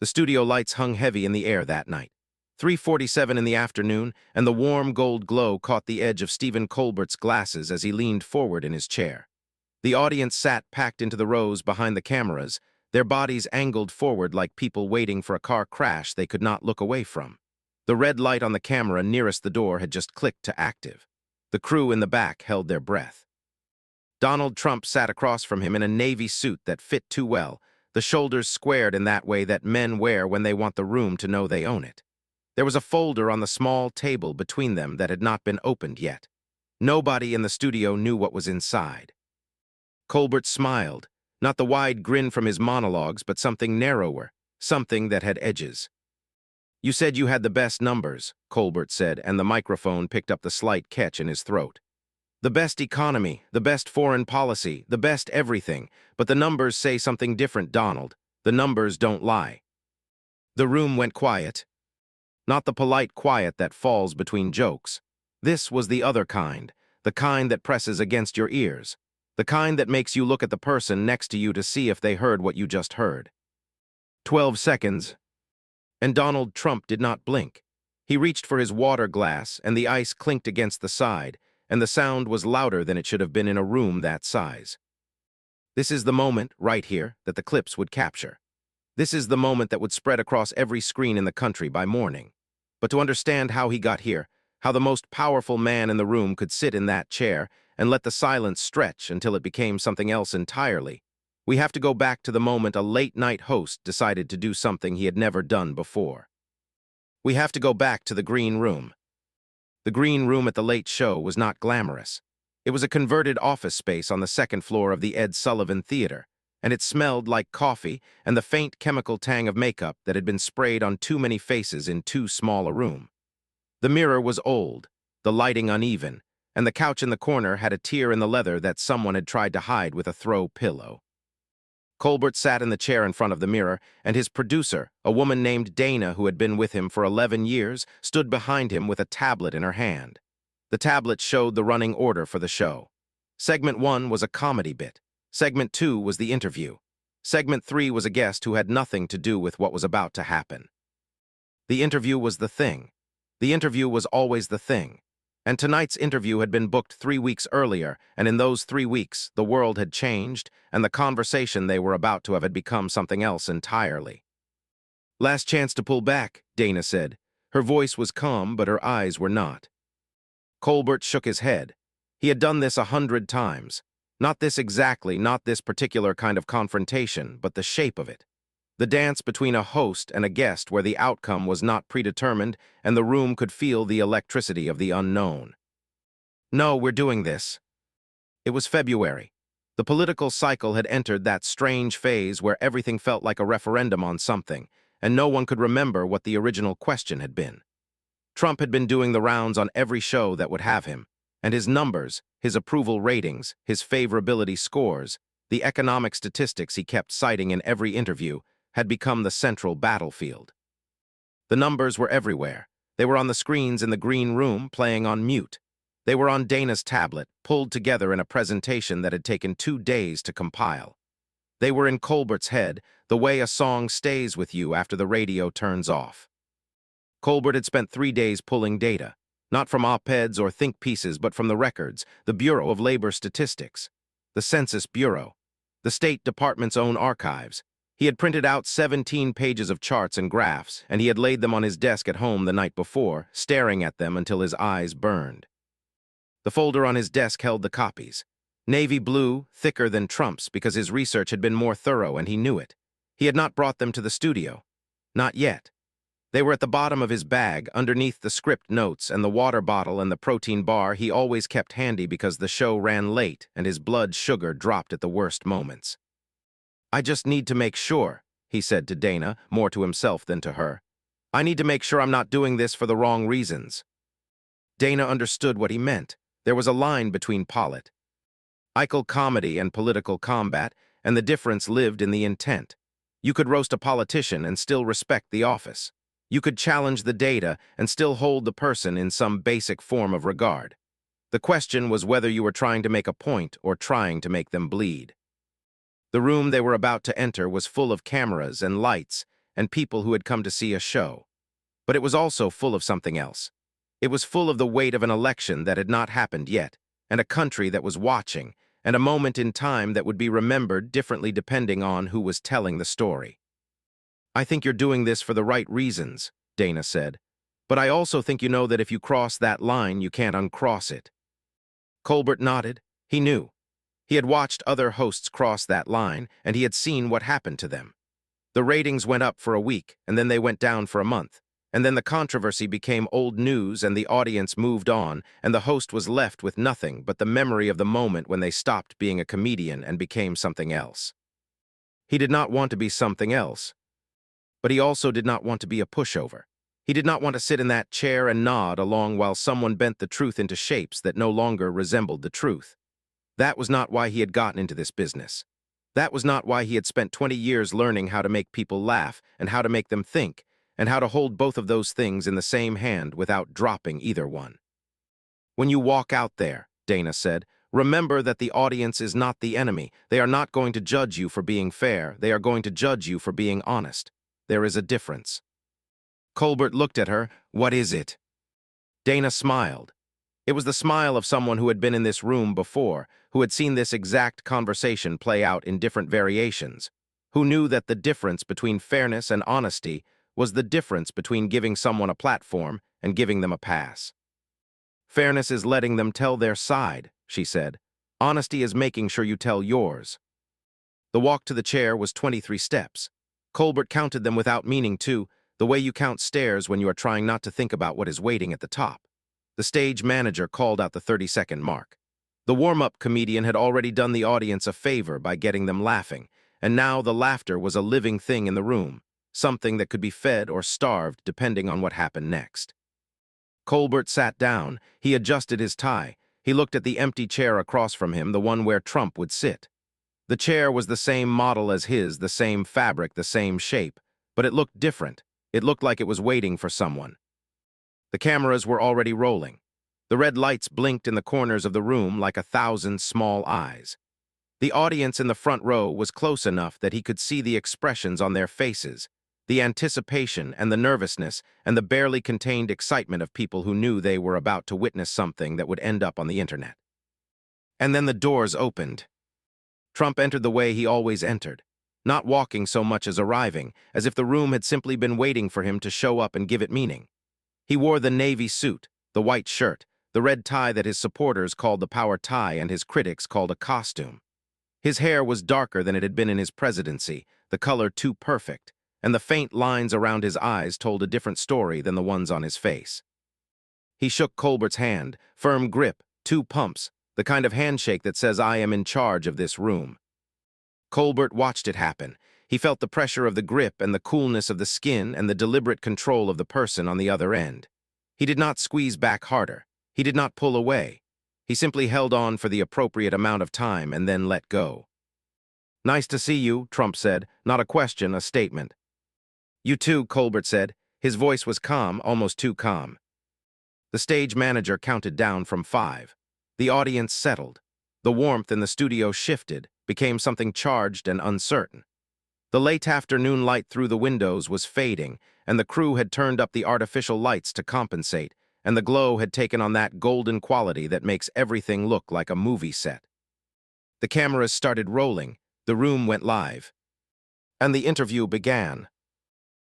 The studio lights hung heavy in the air that night. 3:47 in the afternoon, and the warm gold glow caught the edge of Stephen Colbert's glasses as he leaned forward in his chair. The audience sat packed into the rows behind the cameras, their bodies angled forward like people waiting for a car crash they could not look away from. The red light on the camera nearest the door had just clicked to active. The crew in the back held their breath. Donald Trump sat across from him in a navy suit that fit too well, the shoulders squared in that way that men wear when they want the room to know they own it. There was a folder on the small table between them that had not been opened yet. Nobody in the studio knew what was inside. Colbert smiled, not the wide grin from his monologues, but something narrower, something that had edges. "You said you had the best numbers," Colbert said, and the microphone picked up the slight catch in his throat. "The best economy, the best foreign policy, the best everything, but the numbers say something different, Donald. The numbers don't lie." The room went quiet. Not the polite quiet that falls between jokes. This was the other kind, the kind that presses against your ears, the kind that makes you look at the person next to you to see if they heard what you just heard. 12 seconds. And Donald Trump did not blink. He reached for his water glass, and the ice clinked against the side, and the sound was louder than it should have been in a room that size. This is the moment, right here, that the clips would capture. This is the moment that would spread across every screen in the country by morning. But to understand how he got here, how the most powerful man in the room could sit in that chair and let the silence stretch until it became something else entirely, we have to go back to the moment a late-night host decided to do something he had never done before. We have to go back to the green room. The green room at the Late Show was not glamorous. It was a converted office space on the second floor of the Ed Sullivan Theater, and it smelled like coffee and the faint chemical tang of makeup that had been sprayed on too many faces in too small a room. The mirror was old, the lighting uneven, and the couch in the corner had a tear in the leather that someone had tried to hide with a throw pillow. Colbert sat in the chair in front of the mirror, and his producer, a woman named Dana who had been with him for 11 years, stood behind him with a tablet in her hand. The tablet showed the running order for the show. Segment 1 was a comedy bit. Segment 2 was the interview. Segment 3 was a guest who had nothing to do with what was about to happen. The interview was the thing. The interview was always the thing. And tonight's interview had been booked 3 weeks earlier, and in those 3 weeks, the world had changed, and the conversation they were about to have had become something else entirely. "Last chance to pull back," Dana said. Her voice was calm, but her eyes were not. Colbert shook his head. He had done this 100 times. Not this exactly, not this particular kind of confrontation, but the shape of it. The dance between a host and a guest where the outcome was not predetermined and the room could feel the electricity of the unknown. "No, we're doing this." It was February. The political cycle had entered that strange phase where everything felt like a referendum on something, and no one could remember what the original question had been. Trump had been doing the rounds on every show that would have him, and his numbers, his approval ratings, his favorability scores, the economic statistics he kept citing in every interview, had become the central battlefield. The numbers were everywhere. They were on the screens in the green room, playing on mute. They were on Dana's tablet, pulled together in a presentation that had taken 2 days to compile. They were in Colbert's head, the way a song stays with you after the radio turns off. Colbert had spent 3 days pulling data, not from op-eds or think pieces, but from the records, the Bureau of Labor Statistics, the Census Bureau, the State Department's own archives. He had printed out 17 pages of charts and graphs, and he had laid them on his desk at home the night before, staring at them until his eyes burned. The folder on his desk held the copies. Navy blue, thicker than Trump's because his research had been more thorough and he knew it. He had not brought them to the studio. Not yet. They were at the bottom of his bag, underneath the script notes and the water bottle and the protein bar he always kept handy because the show ran late and his blood sugar dropped at the worst moments. "I just need to make sure," he said to Dana, more to himself than to her. "I need to make sure I'm not doing this for the wrong reasons." Dana understood what he meant. There was a line between political comedy and political combat, and the difference lived in the intent. You could roast a politician and still respect the office. You could challenge the data and still hold the person in some basic form of regard. The question was whether you were trying to make a point or trying to make them bleed. The room they were about to enter was full of cameras and lights, and people who had come to see a show. But it was also full of something else. It was full of the weight of an election that had not happened yet, and a country that was watching, and a moment in time that would be remembered differently depending on who was telling the story. "I think you're doing this for the right reasons," Dana said. "But I also think you know that if you cross that line, you can't uncross it." Colbert nodded. He knew. He had watched other hosts cross that line, and he had seen what happened to them. The ratings went up for a week, and then they went down for a month. And then the controversy became old news, and the audience moved on, and the host was left with nothing but the memory of the moment when they stopped being a comedian and became something else. He did not want to be something else, but he also did not want to be a pushover. He did not want to sit in that chair and nod along while someone bent the truth into shapes that no longer resembled the truth. That was not why he had gotten into this business. That was not why he had spent 20 years learning how to make people laugh and how to make them think, and how to hold both of those things in the same hand without dropping either one. "When you walk out there," Dana said, "remember that the audience is not the enemy. They are not going to judge you for being fair. They are going to judge you for being honest. There is a difference." Colbert looked at her. "What is it?" Dana smiled. It was the smile of someone who had been in this room before, who had seen this exact conversation play out in different variations, who knew that the difference between fairness and honesty was the difference between giving someone a platform and giving them a pass. "Fairness is letting them tell their side," she said. "Honesty is making sure you tell yours." The walk to the chair was 23 steps. Colbert counted them without meaning to, the way you count stairs when you are trying not to think about what is waiting at the top. The stage manager called out the 30-second mark. The warm-up comedian had already done the audience a favor by getting them laughing, and now the laughter was a living thing in the room, something that could be fed or starved depending on what happened next. Colbert sat down. He adjusted his tie. He looked at the empty chair across from him, the one where Trump would sit. The chair was the same model as his, the same fabric, the same shape, but it looked different. It looked like it was waiting for someone. The cameras were already rolling. The red lights blinked in the corners of the room like 1,000 small eyes. The audience in the front row was close enough that he could see the expressions on their faces, the anticipation and the nervousness and the barely contained excitement of people who knew they were about to witness something that would end up on the internet. And then the doors opened. Trump entered the way he always entered, not walking so much as arriving, as if the room had simply been waiting for him to show up and give it meaning. He wore the navy suit, the white shirt, the red tie that his supporters called the power tie and his critics called a costume. His hair was darker than it had been in his presidency, the color too perfect, and the faint lines around his eyes told a different story than the ones on his face. He shook Colbert's hand, firm grip, 2 pumps, the kind of handshake that says, "I am in charge of this room." Colbert watched it happen. He felt the pressure of the grip and the coolness of the skin and the deliberate control of the person on the other end. He did not squeeze back harder. He did not pull away. He simply held on for the appropriate amount of time and then let go. "Nice to see you," Trump said, not a question, a statement. "You too," Colbert said. His voice was calm, almost too calm. The stage manager counted down from 5. The audience settled. The warmth in the studio shifted, became something charged and uncertain. The late afternoon light through the windows was fading, and the crew had turned up the artificial lights to compensate, and the glow had taken on that golden quality that makes everything look like a movie set. The cameras started rolling, the room went live, and the interview began.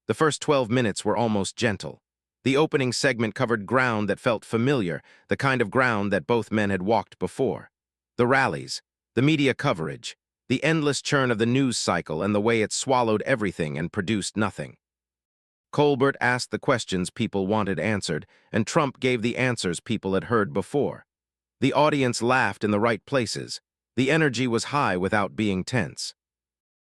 The first 12 minutes were almost gentle. The opening segment covered ground that felt familiar, the kind of ground that both men had walked before. The rallies, the media coverage, the endless churn of the news cycle and the way it swallowed everything and produced nothing. Colbert asked the questions people wanted answered, and Trump gave the answers people had heard before. The audience laughed in the right places. The energy was high without being tense.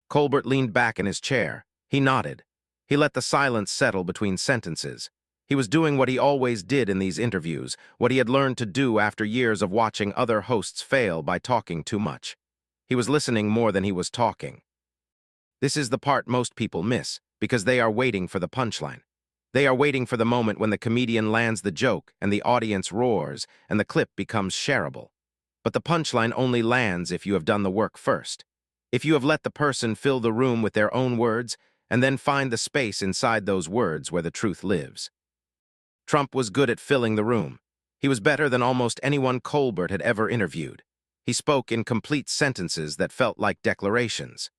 Colbert leaned back in his chair. He nodded. He let the silence settle between sentences. He was doing what he always did in these interviews, what he had learned to do after years of watching other hosts fail by talking too much. He was listening more than he was talking. This is the part most people miss, because they are waiting for the punchline. They are waiting for the moment when the comedian lands the joke and the audience roars and the clip becomes shareable. But the punchline only lands if you have done the work first. If you have let the person fill the room with their own words, and then find the space inside those words where the truth lives. Trump was good at filling the room. He was better than almost anyone Colbert had ever interviewed. He spoke in complete sentences that felt like declarations.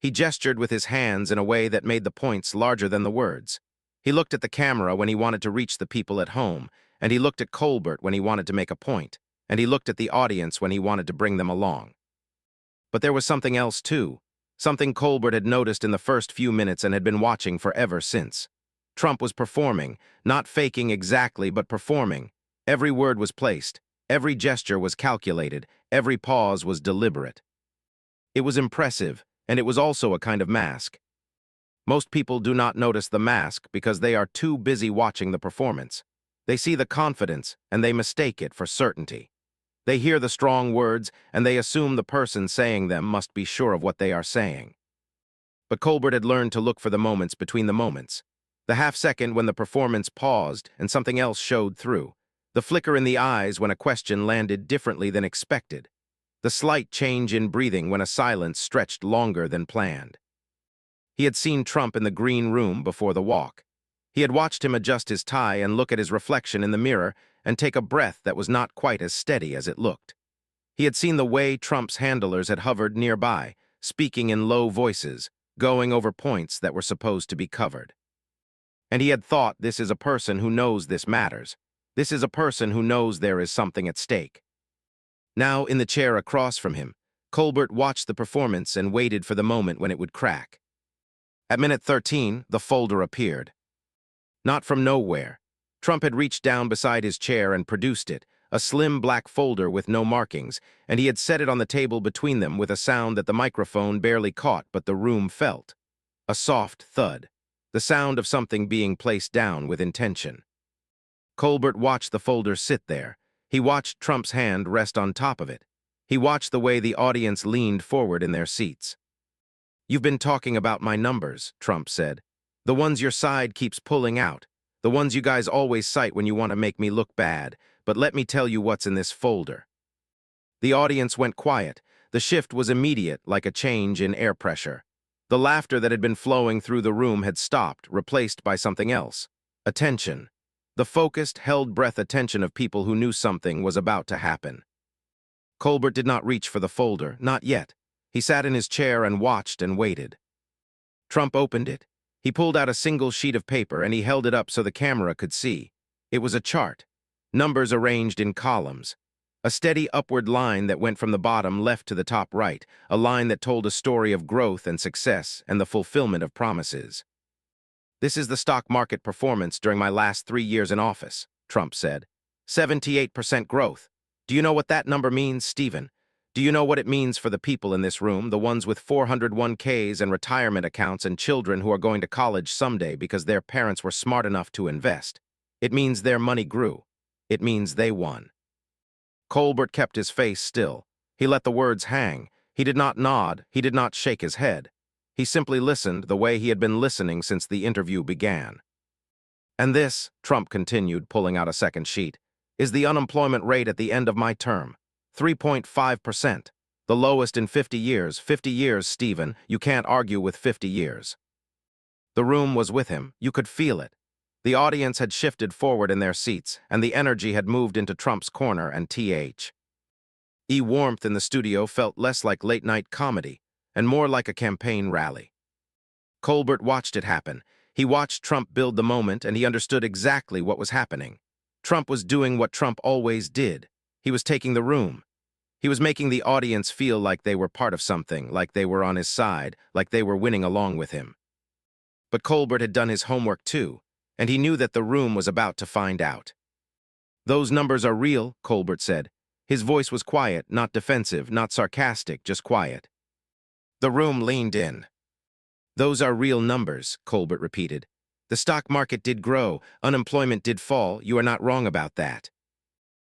He gestured with his hands in a way that made the points larger than the words. He looked at the camera when he wanted to reach the people at home, and he looked at Colbert when he wanted to make a point, and he looked at the audience when he wanted to bring them along. But there was something else, too. Something Colbert had noticed in the first few minutes and had been watching forever since. Trump was performing, not faking exactly, but performing. Every word was placed, every gesture was calculated, every pause was deliberate. It was impressive, and it was also a kind of mask. Most people do not notice the mask because they are too busy watching the performance. They see the confidence, and they mistake it for certainty. They hear the strong words, and they assume the person saying them must be sure of what they are saying. But Colbert had learned to look for the moments between the moments. The half-second when the performance paused and something else showed through. The flicker in the eyes when a question landed differently than expected. The slight change in breathing when a silence stretched longer than planned. He had seen Trump in the green room before the walk. He had watched him adjust his tie and look at his reflection in the mirror and take a breath that was not quite as steady as it looked. He had seen the way Trump's handlers had hovered nearby, speaking in low voices, going over points that were supposed to be covered. And he had thought, this is a person who knows this matters. This is a person who knows there is something at stake. Now, in the chair across from him, Colbert watched the performance and waited for the moment when it would crack. At minute 13, the folder appeared. Not from nowhere. Trump had reached down beside his chair and produced it, a slim black folder with no markings, and he had set it on the table between them with a sound that the microphone barely caught but the room felt. A soft thud. The sound of something being placed down with intention. Colbert watched the folder sit there. He watched Trump's hand rest on top of it. He watched the way the audience leaned forward in their seats. "You've been talking about my numbers," Trump said. "The ones your side keeps pulling out. The ones you guys always cite when you want to make me look bad. But let me tell you what's in this folder." The audience went quiet. The shift was immediate, like a change in air pressure. The laughter that had been flowing through the room had stopped, replaced by something else. Attention. The focused, held-breath attention of people who knew something was about to happen. Colbert did not reach for the folder, not yet. He sat in his chair and watched and waited. Trump opened it. He pulled out a single sheet of paper and he held it up so the camera could see. It was a chart. Numbers arranged in columns. A steady upward line that went from the bottom left to the top right, a line that told a story of growth and success and the fulfillment of promises. "This is the stock market performance during my last 3 years in office," Trump said. 78% growth. Do you know what that number means, Stephen? Do you know what it means for the people in this room, the ones with 401ks and retirement accounts and children who are going to college someday because their parents were smart enough to invest? It means their money grew. It means they won. Colbert kept his face still. He let the words hang. He did not nod. He did not shake his head. He simply listened the way he had been listening since the interview began. "And this," Trump continued, pulling out a second sheet, "is the unemployment rate at the end of my term. 3.5%. The lowest in 50 years. 50 years, Stephen. You can't argue with 50 years. The room was with him. You could feel it. The audience had shifted forward in their seats, and the energy had moved into Trump's corner and warmth in the studio felt less like late-night comedy and more like a campaign rally. Colbert watched it happen. He watched Trump build the moment, and he understood exactly what was happening. Trump was doing what Trump always did. He was taking the room. He was making the audience feel like they were part of something, like they were on his side, like they were winning along with him. But Colbert had done his homework too, and he knew that the room was about to find out. "Those numbers are real," Colbert said. His voice was quiet, not defensive, not sarcastic, just quiet. The room leaned in. "Those are real numbers," Colbert repeated. "The stock market did grow, unemployment did fall, you are not wrong about that."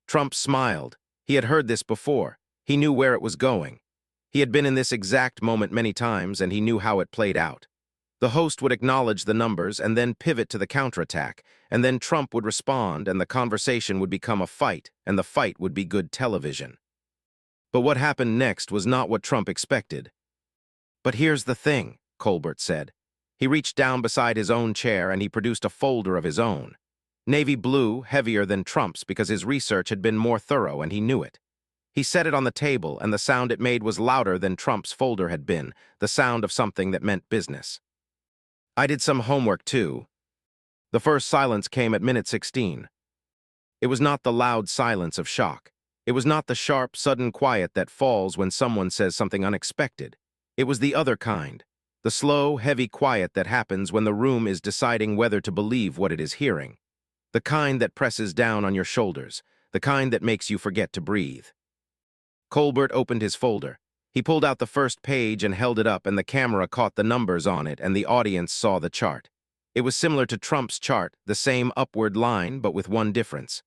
Trump smiled. He had heard this before. He knew where it was going. He had been in this exact moment many times, and he knew how it played out. The host would acknowledge the numbers and then pivot to the counterattack, and then Trump would respond, and the conversation would become a fight, and the fight would be good television. But what happened next was not what Trump expected. "But here's the thing," Colbert said. He reached down beside his own chair and he produced a folder of his own. Navy blue, heavier than Trump's because his research had been more thorough and he knew it. He set it on the table and the sound it made was louder than Trump's folder had been, the sound of something that meant business. I did some homework too. The first silence came at minute 16. It was not the loud silence of shock. It was not the sharp, sudden quiet that falls when someone says something unexpected. It was the other kind, the slow, heavy quiet that happens when the room is deciding whether to believe what it is hearing. The kind that presses down on your shoulders, the kind that makes you forget to breathe. Colbert opened his folder. He pulled out the first page and held it up, and the camera caught the numbers on it, and the audience saw the chart. It was similar to Trump's chart, the same upward line, but with one difference.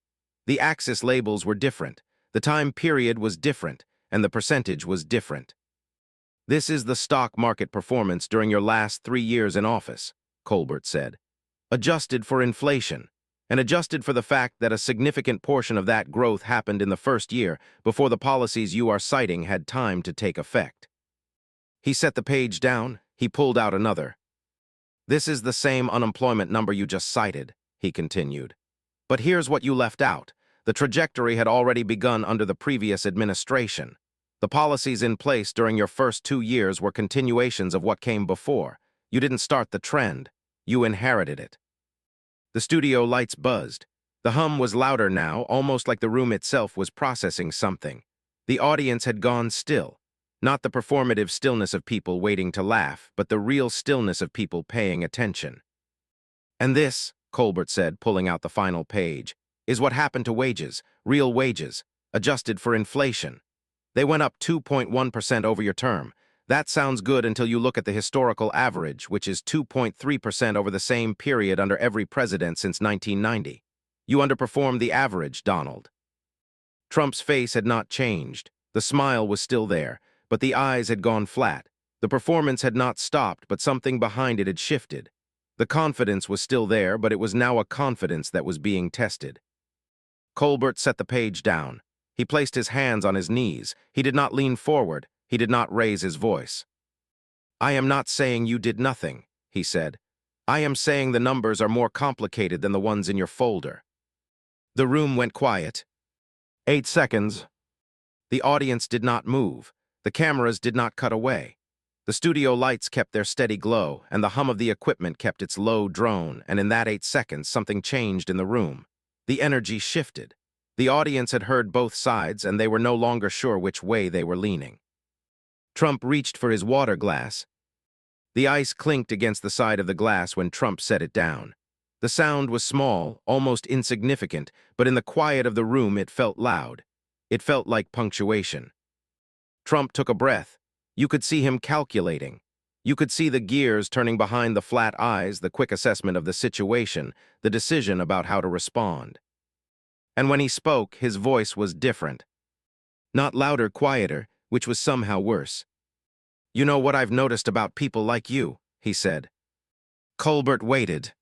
The axis labels were different, the time period was different, and the percentage was different. This is the stock market performance during your last 3 years in office, Colbert said. Adjusted for inflation, and adjusted for the fact that a significant portion of that growth happened in the first year before the policies you are citing had time to take effect. He set the page down, he pulled out another. This is the same unemployment number you just cited, he continued. But here's what you left out. The trajectory had already begun under the previous administration. The policies in place during your first 2 years were continuations of what came before. You didn't start the trend. You inherited it. The studio lights buzzed. The hum was louder now, almost like the room itself was processing something. The audience had gone still. Not the performative stillness of people waiting to laugh, but the real stillness of people paying attention. And this, Colbert said, pulling out the final page, is what happened to wages, real wages, adjusted for inflation. They went up 2.1% over your term. That sounds good until you look at the historical average, which is 2.3% over the same period under every president since 1990. You underperformed the average, Donald. Trump's face had not changed. The smile was still there, but the eyes had gone flat. The performance had not stopped, but something behind it had shifted. The confidence was still there, but it was now a confidence that was being tested. Colbert set the page down. He placed his hands on his knees. He did not lean forward. He did not raise his voice. I am not saying you did nothing, he said. I am saying the numbers are more complicated than the ones in your folder. The room went quiet. 8 seconds. The audience did not move. The cameras did not cut away. The studio lights kept their steady glow, and the hum of the equipment kept its low drone, and in that 8 seconds something changed in the room. The energy shifted. The audience had heard both sides, and they were no longer sure which way they were leaning. Trump reached for his water glass. The ice clinked against the side of the glass when Trump set it down. The sound was small, almost insignificant, but in the quiet of the room it felt loud. It felt like punctuation. Trump took a breath. You could see him calculating. You could see the gears turning behind the flat eyes, the quick assessment of the situation, the decision about how to respond. And when he spoke, his voice was different. Not louder, quieter, which was somehow worse. You know what I've noticed about people like you, he said. Colbert waited.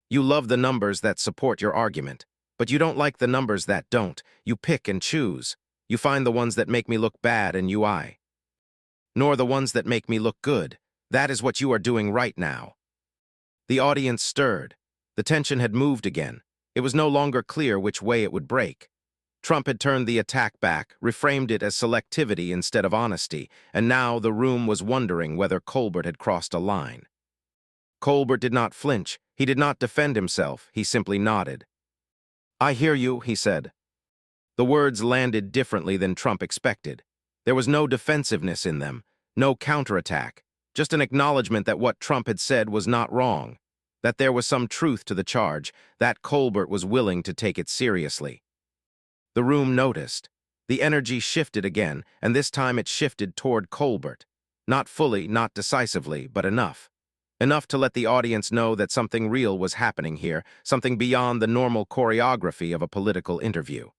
You love the numbers that support your argument, but you don't like the numbers that don't. You pick and choose. You find the ones that make me look bad and I. Nor the ones that make me look good. That is what you are doing right now. The audience stirred. The tension had moved again. It was no longer clear which way it would break. Trump had turned the attack back, reframed it as selectivity instead of honesty, and now the room was wondering whether Colbert had crossed a line. Colbert did not flinch. He did not defend himself. He simply nodded. I hear you, he said. The words landed differently than Trump expected. There was no defensiveness in them, no counterattack, just an acknowledgement that what Trump had said was not wrong, that there was some truth to the charge, that Colbert was willing to take it seriously. The room noticed. The energy shifted again, and this time it shifted toward Colbert. Not fully, not decisively, but enough. Enough to let the audience know that something real was happening here, something beyond the normal choreography of a political interview.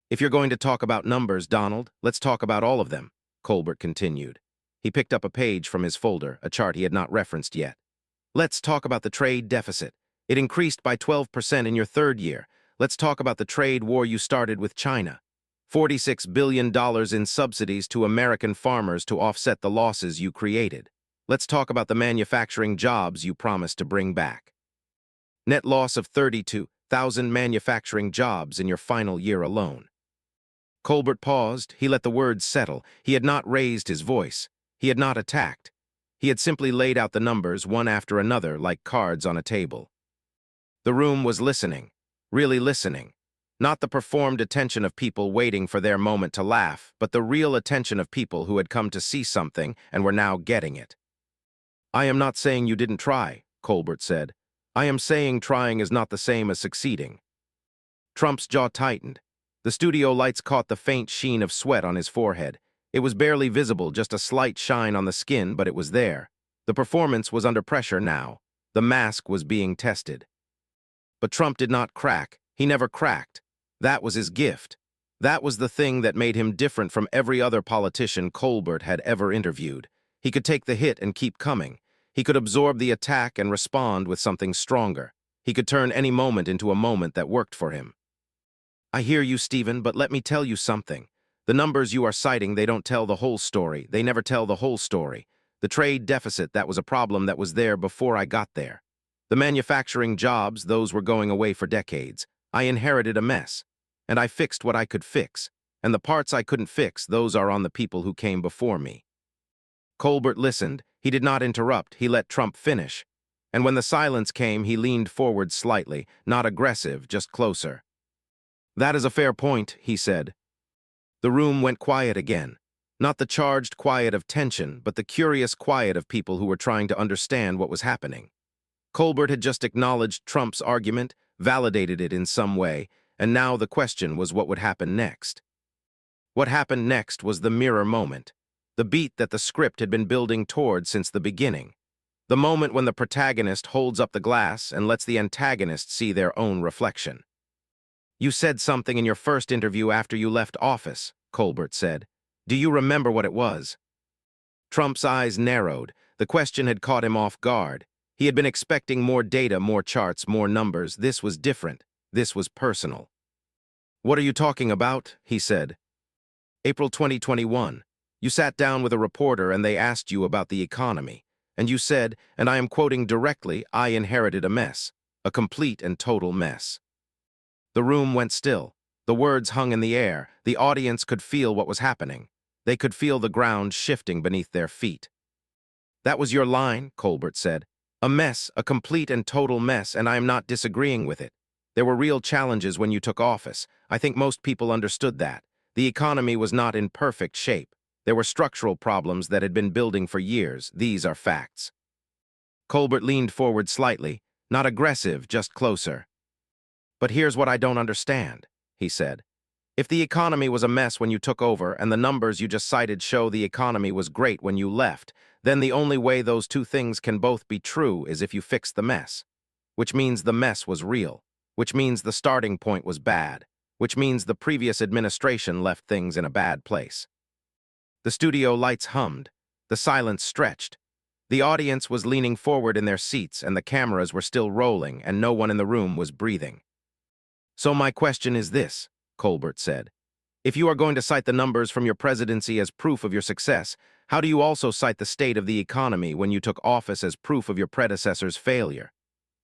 If you're going to talk about numbers, Donald, let's talk about all of them, Colbert continued. He picked up a page from his folder, a chart he had not referenced yet. Let's talk about the trade deficit. It increased by 12% in your third year. Let's talk about the trade war you started with China. $46 billion in subsidies to American farmers to offset the losses you created. Let's talk about the manufacturing jobs you promised to bring back. Net loss of 32,000 manufacturing jobs in your final year alone. Colbert paused. He let the words settle. He had not raised his voice. He had not attacked. He had simply laid out the numbers one after another like cards on a table. The room was listening, really listening. Not the performed attention of people waiting for their moment to laugh, but the real attention of people who had come to see something and were now getting it. I am not saying you didn't try, Colbert said. I am saying trying is not the same as succeeding. Trump's jaw tightened. The studio lights caught the faint sheen of sweat on his forehead. It was barely visible, just a slight shine on the skin, but it was there. The performance was under pressure now. The mask was being tested. But Trump did not crack. He never cracked. That was his gift. That was the thing that made him different from every other politician Colbert had ever interviewed. He could take the hit and keep coming. He could absorb the attack and respond with something stronger. He could turn any moment into a moment that worked for him. I hear you, Stephen, but let me tell you something. The numbers you are citing, they don't tell the whole story. They never tell the whole story. The trade deficit, that was a problem that was there before I got there. The manufacturing jobs, those were going away for decades. I inherited a mess. And I fixed what I could fix. And the parts I couldn't fix, those are on the people who came before me. Colbert listened. He did not interrupt. He let Trump finish. And when the silence came, he leaned forward slightly, not aggressive, just closer. That is a fair point, he said. The room went quiet again. Not the charged quiet of tension, but the curious quiet of people who were trying to understand what was happening. Colbert had just acknowledged Trump's argument, validated it in some way, and now the question was what would happen next. What happened next was the mirror moment, the beat that the script had been building toward since the beginning, the moment when the protagonist holds up the glass and lets the antagonist see their own reflection. You said something in your first interview after you left office, Colbert said. Do you remember what it was? Trump's eyes narrowed. The question had caught him off guard. He had been expecting more data, more charts, more numbers. This was different. This was personal. What are you talking about? He said. April 2021. You sat down with a reporter and they asked you about the economy. And you said, and I am quoting directly, I inherited a mess. A complete and total mess. The room went still. The words hung in the air. The audience could feel what was happening. They could feel the ground shifting beneath their feet. That was your line, Colbert said. A mess, a complete and total mess, and I am not disagreeing with it. There were real challenges when you took office. I think most people understood that. The economy was not in perfect shape. There were structural problems that had been building for years. These are facts. Colbert leaned forward slightly, not aggressive, just closer. But here's what I don't understand, he said. If the economy was a mess when you took over and the numbers you just cited show the economy was great when you left, then the only way those two things can both be true is if you fix the mess. Which means the mess was real. Which means the starting point was bad. Which means the previous administration left things in a bad place. The studio lights hummed. The silence stretched. The audience was leaning forward in their seats and the cameras were still rolling and no one in the room was breathing. So my question is this, Colbert said. If you are going to cite the numbers from your presidency as proof of your success, how do you also cite the state of the economy when you took office as proof of your predecessor's failure?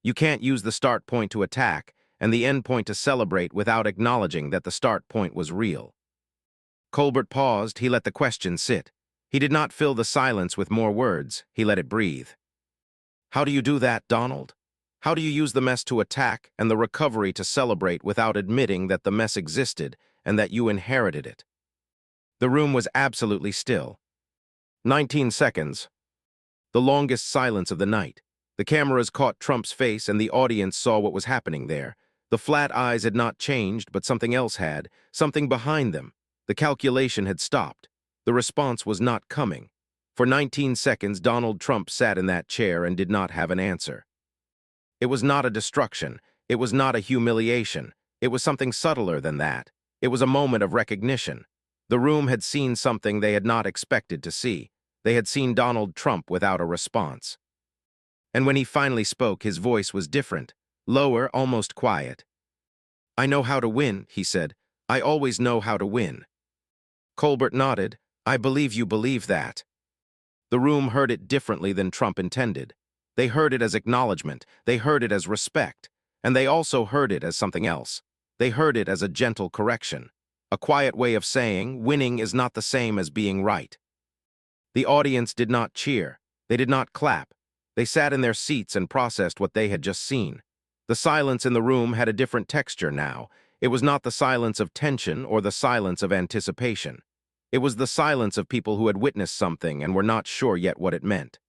You can't use the start point to attack and the end point to celebrate without acknowledging that the start point was real. Colbert paused. He let the question sit. He did not fill the silence with more words. He let it breathe. How do you do that, Donald? How do you use the mess to attack and the recovery to celebrate without admitting that the mess existed and that you inherited it? The room was absolutely still. 19 seconds. The longest silence of the night. The cameras caught Trump's face and the audience saw what was happening there. The flat eyes had not changed, but something else had, something behind them. The calculation had stopped. The response was not coming. For 19 seconds, Donald Trump sat in that chair and did not have an answer. It was not a destruction. It was not a humiliation. It was something subtler than that. It was a moment of recognition. The room had seen something they had not expected to see. They had seen Donald Trump without a response. And when he finally spoke, his voice was different, lower, almost quiet. I know how to win, he said. I always know how to win. Colbert nodded. I believe you believe that. The room heard it differently than Trump intended. They heard it as acknowledgement, they heard it as respect, and they also heard it as something else. They heard it as a gentle correction, a quiet way of saying winning is not the same as being right. The audience did not cheer. They did not clap. They sat in their seats and processed what they had just seen. The silence in the room had a different texture now. It was not the silence of tension or the silence of anticipation. It was the silence of people who had witnessed something and were not sure yet what it meant.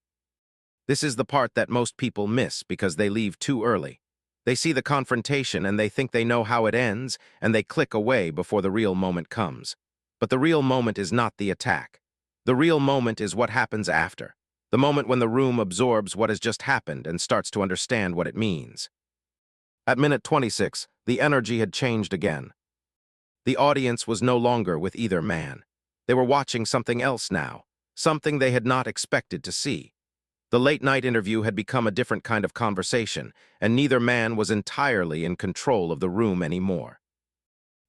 This is the part that most people miss because they leave too early. They see the confrontation and they think they know how it ends, and they click away before the real moment comes. But the real moment is not the attack. The real moment is what happens after. The moment when the room absorbs what has just happened and starts to understand what it means. At minute 26, the energy had changed again. The audience was no longer with either man. They were watching something else now, something they had not expected to see. The late-night interview had become a different kind of conversation, and neither man was entirely in control of the room anymore.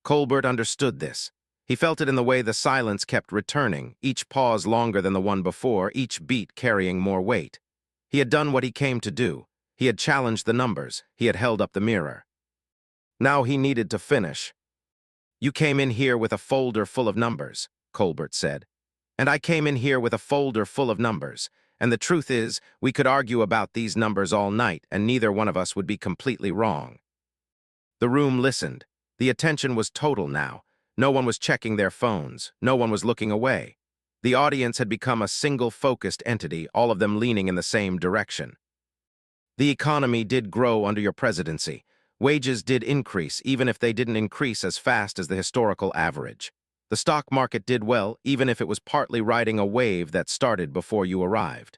Colbert understood this. He felt it in the way the silence kept returning, each pause longer than the one before, each beat carrying more weight. He had done what he came to do. He had challenged the numbers. He had held up the mirror. Now he needed to finish. "You came in here with a folder full of numbers," Colbert said. "And I came in here with a folder full of numbers. And the truth is, we could argue about these numbers all night, and neither one of us would be completely wrong." The room listened. The attention was total now. No one was checking their phones. No one was looking away. The audience had become a single focused entity, all of them leaning in the same direction. "The economy did grow under your presidency. Wages did increase, even if they didn't increase as fast as the historical average. The stock market did well, even if it was partly riding a wave that started before you arrived.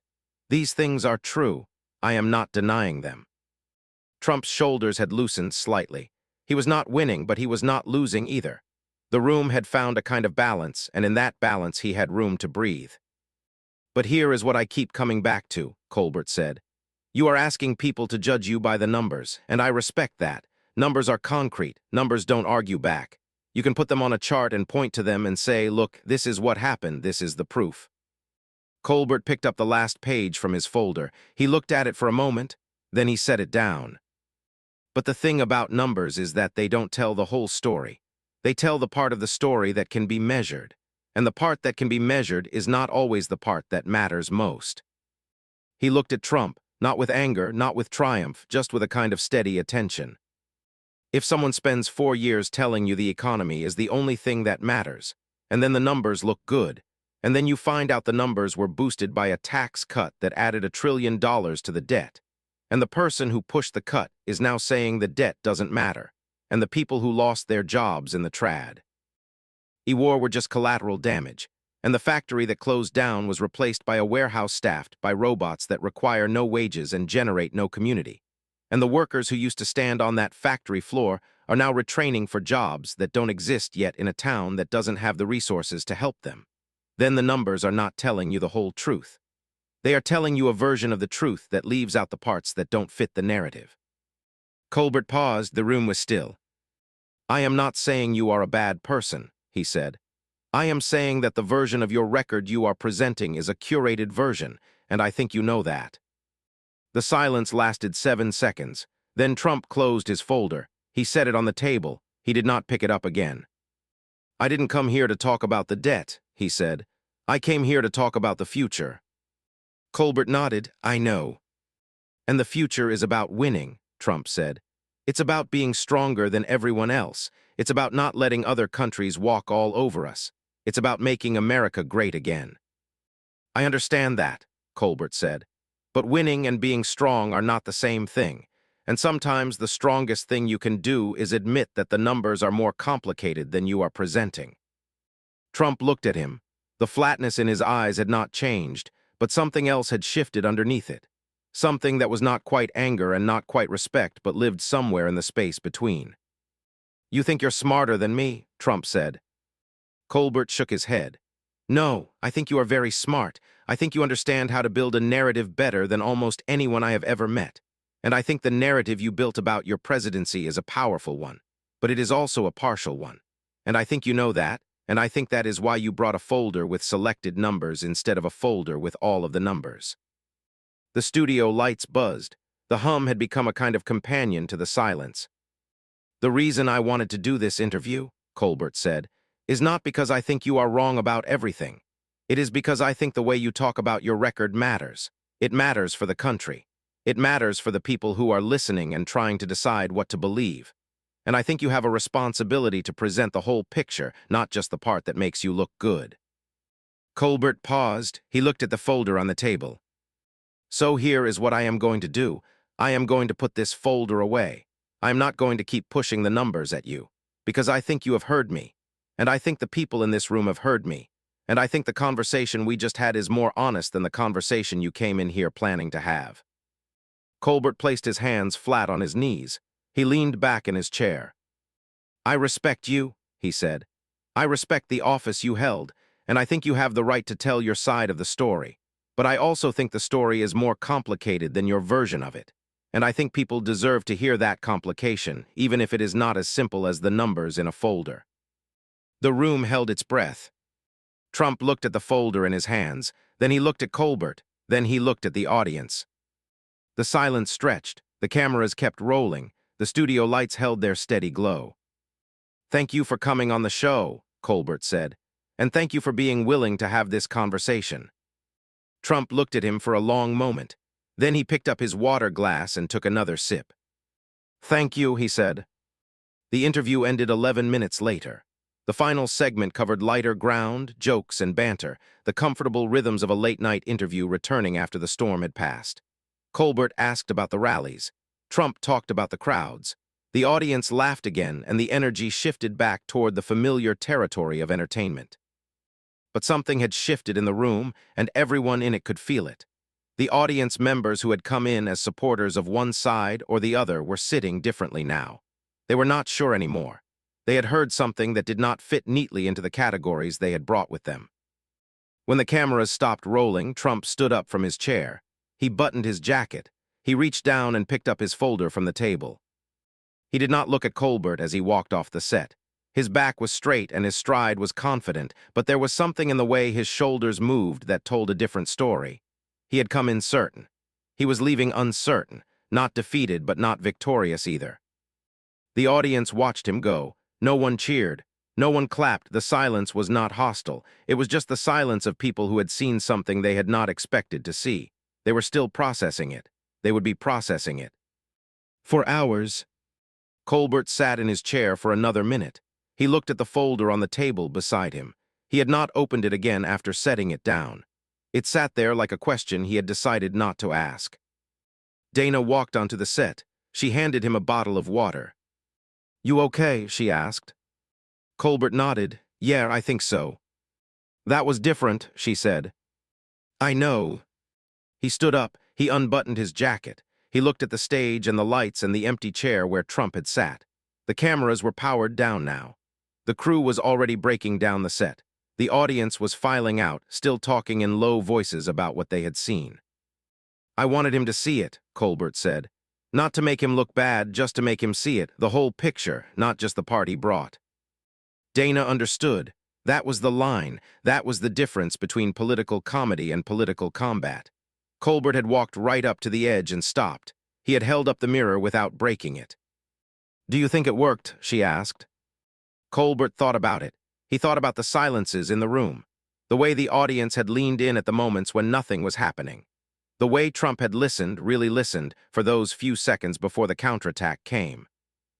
These things are true. I am not denying them." Trump's shoulders had loosened slightly. He was not winning, but he was not losing either. The room had found a kind of balance, and in that balance he had room to breathe. "But here is what I keep coming back to," Colbert said. "You are asking people to judge you by the numbers, and I respect that. Numbers are concrete. Numbers don't argue back. You can put them on a chart and point to them and say, look, this is what happened, this is the proof." Colbert picked up the last page from his folder. He looked at it for a moment, then he set it down. "But the thing about numbers is that they don't tell the whole story. They tell the part of the story that can be measured, and the part that can be measured is not always the part that matters most." He looked at Trump, not with anger, not with triumph, just with a kind of steady attention. If someone spends 4 years telling you the economy is the only thing that matters, and then the numbers look good, and then you find out the numbers were boosted by a tax cut that added $1 trillion to the debt, and the person who pushed the cut is now saying the debt doesn't matter, and the people who lost their jobs in the trad war were just collateral damage, and the factory that closed down was replaced by a warehouse staffed by robots that require no wages and generate no community. And the workers who used to stand on that factory floor are now retraining for jobs that don't exist yet in a town that doesn't have the resources to help them. Then the numbers are not telling you the whole truth. They are telling you a version of the truth that leaves out the parts that don't fit the narrative. Colbert paused. The room was still. "I am not saying you are a bad person," he said. "I am saying that the version of your record you are presenting is a curated version, and I think you know that." The silence lasted 7 seconds. Then Trump closed his folder. He set it on the table. He did not pick it up again. "I didn't come here to talk about the debt," he said. "I came here to talk about the future." Colbert nodded. "I know." "And the future is about winning," Trump said. "It's about being stronger than everyone else. It's about not letting other countries walk all over us. It's about making America great again." "I understand that," Colbert said. "But winning and being strong are not the same thing. And sometimes the strongest thing you can do is admit that the numbers are more complicated than you are presenting." Trump looked at him. The flatness in his eyes had not changed, but something else had shifted underneath it. Something that was not quite anger and not quite respect, but lived somewhere in the space between. "You think you're smarter than me?" Trump said. Colbert shook his head. "No, I think you are very smart. I think you understand how to build a narrative better than almost anyone I have ever met. And I think the narrative you built about your presidency is a powerful one, but it is also a partial one. And I think you know that, And I think that is why you brought a folder with selected numbers instead of a folder with all of the numbers. The studio lights buzzed. The hum had become a kind of companion to the silence. The reason I wanted to do this interview, Colbert said, is not because I think you are wrong about everything. It is because I think the way you talk about your record matters. It matters for the country. It matters for the people who are listening and trying to decide what to believe. And I think you have a responsibility to present the whole picture, not just the part that makes you look good. Colbert paused. He looked at the folder on the table. So here is what I am going to do. I am going to put this folder away. I am not going to keep pushing the numbers at you, because I think you have heard me, and I think the people in this room have heard me, and I think the conversation we just had is more honest than the conversation you came in here planning to have. Colbert placed his hands flat on his knees. He leaned back in his chair. I respect you, he said. I respect the office you held, and I think you have the right to tell your side of the story. But I also think the story is more complicated than your version of it. And I think people deserve to hear that complication, even if it is not as simple as the numbers in a folder. The room held its breath. Trump looked at the folder in his hands, then he looked at Colbert, then he looked at the audience. The silence stretched, the cameras kept rolling, the studio lights held their steady glow. Thank you for coming on the show, Colbert said, and thank you for being willing to have this conversation. Trump looked at him for a long moment. Then he picked up his water glass and took another sip. Thank you, he said. The interview ended 11 minutes later. The final segment covered lighter ground, jokes, and banter, the comfortable rhythms of a late-night interview returning after the storm had passed. Colbert asked about the rallies. Trump talked about the crowds. The audience laughed again, and the energy shifted back toward the familiar territory of entertainment. But something had shifted in the room, and everyone in it could feel it. The audience members who had come in as supporters of one side or the other were sitting differently now. They were not sure anymore. They had heard something that did not fit neatly into the categories they had brought with them. When the cameras stopped rolling, Trump stood up from his chair. He buttoned his jacket. He reached down and picked up his folder from the table. He did not look at Colbert as he walked off the set. His back was straight and his stride was confident, but there was something in the way his shoulders moved that told a different story. He had come in certain. He was leaving uncertain, not defeated but not victorious either. The audience watched him go. No one cheered. No one clapped. The silence was not hostile. It was just the silence of people who had seen something they had not expected to see. They were still processing it. They would be processing it. For hours, Colbert sat in his chair for another minute. He looked at the folder on the table beside him. He had not opened it again after setting it down. It sat there like a question he had decided not to ask. Dana walked onto the set. She handed him a bottle of water. You okay? She asked. Colbert nodded. Yeah, I think so. That was different, she said. I know. He stood up. He unbuttoned his jacket. He looked at the stage and the lights and the empty chair where Trump had sat. The cameras were powered down now. The crew was already breaking down the set. The audience was filing out, still talking in low voices about what they had seen. I wanted him to see it, Colbert said. Not to make him look bad, just to make him see it, the whole picture, not just the part he brought. Dana understood. That was the line. That was the difference between political comedy and political combat. Colbert had walked right up to the edge and stopped. He had held up the mirror without breaking it. Do you think it worked? She asked. Colbert thought about it. He thought about the silences in the room, the way the audience had leaned in at the moments when nothing was happening, the way Trump had listened, really listened, for those few seconds before the counterattack came,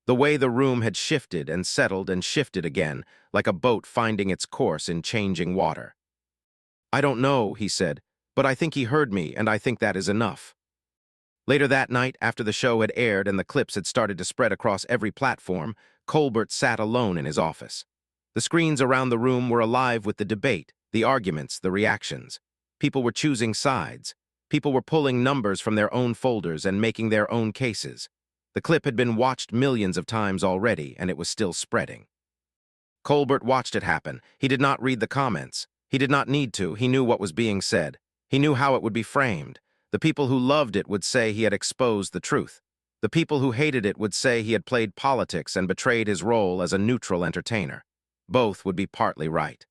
the way the room had shifted and settled and shifted again, like a boat finding its course in changing water. I don't know, he said, but I think he heard me, and I think that is enough. Later that night, after the show had aired and the clips had started to spread across every platform, Colbert sat alone in his office. The screens around the room were alive with the debate, the arguments, the reactions. People were choosing sides. People were pulling numbers from their own folders and making their own cases. The clip had been watched millions of times already, and it was still spreading. Colbert watched it happen. He did not read the comments. He did not need to. He knew what was being said. He knew how it would be framed. The people who loved it would say he had exposed the truth. The people who hated it would say he had played politics and betrayed his role as a neutral entertainer. Both would be partly right.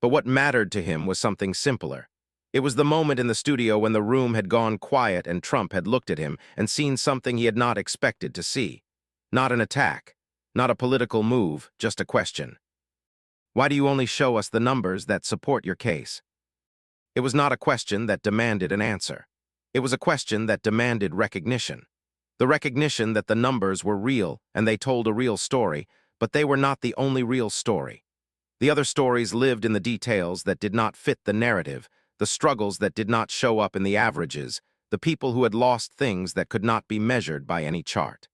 But what mattered to him was something simpler. It was the moment in the studio when the room had gone quiet and Trump had looked at him and seen something he had not expected to see. Not an attack, not a political move, just a question. Why do you only show us the numbers that support your case? It was not a question that demanded an answer. It was a question that demanded recognition. The recognition that the numbers were real and they told a real story, but they were not the only real story. The other stories lived in the details that did not fit the narrative, the struggles that did not show up in the averages, the people who had lost things that could not be measured by any chart.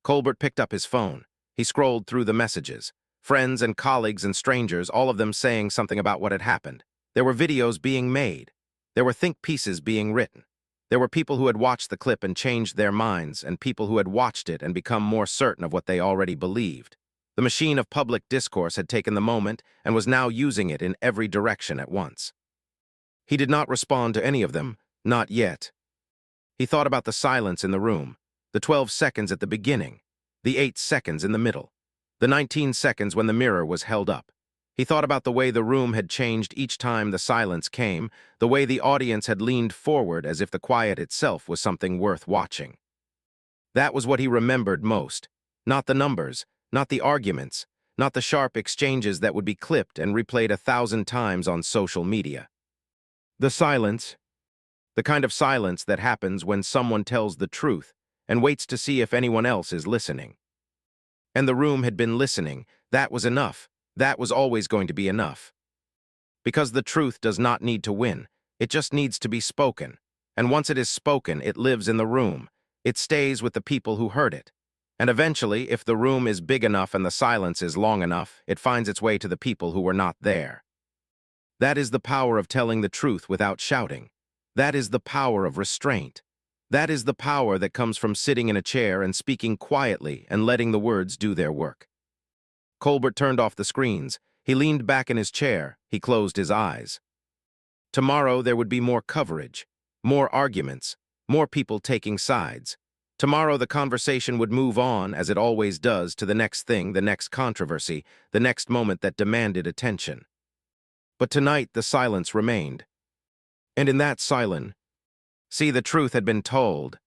Colbert picked up his phone. He scrolled through the messages. Friends and colleagues and strangers, all of them saying something about what had happened. There were videos being made. There were think pieces being written. There were people who had watched the clip and changed their minds, and people who had watched it and become more certain of what they already believed. The machine of public discourse had taken the moment and was now using it in every direction at once. He did not respond to any of them, not yet. He thought about the silence in the room, the 12 seconds at the beginning, the 8 seconds in the middle, the 19 seconds when the mirror was held up. He thought about the way the room had changed each time the silence came, the way the audience had leaned forward as if the quiet itself was something worth watching. That was what he remembered most, not the numbers, not the arguments, not the sharp exchanges that would be clipped and replayed 1,000 times on social media. The silence, the kind of silence that happens when someone tells the truth and waits to see if anyone else is listening. And the room had been listening. That was enough. That was always going to be enough. Because the truth does not need to win. It just needs to be spoken. And once it is spoken, it lives in the room. It stays with the people who heard it. And eventually, if the room is big enough and the silence is long enough, it finds its way to the people who were not there. That is the power of telling the truth without shouting. That is the power of restraint. That is the power that comes from sitting in a chair and speaking quietly and letting the words do their work. Colbert turned off the screens. He leaned back in his chair. He closed his eyes. Tomorrow there would be more coverage, more arguments, more people taking sides. Tomorrow the conversation would move on, as it always does, to the next thing, the next controversy, the next moment that demanded attention. But tonight the silence remained. And in that silence, see, the truth had been told.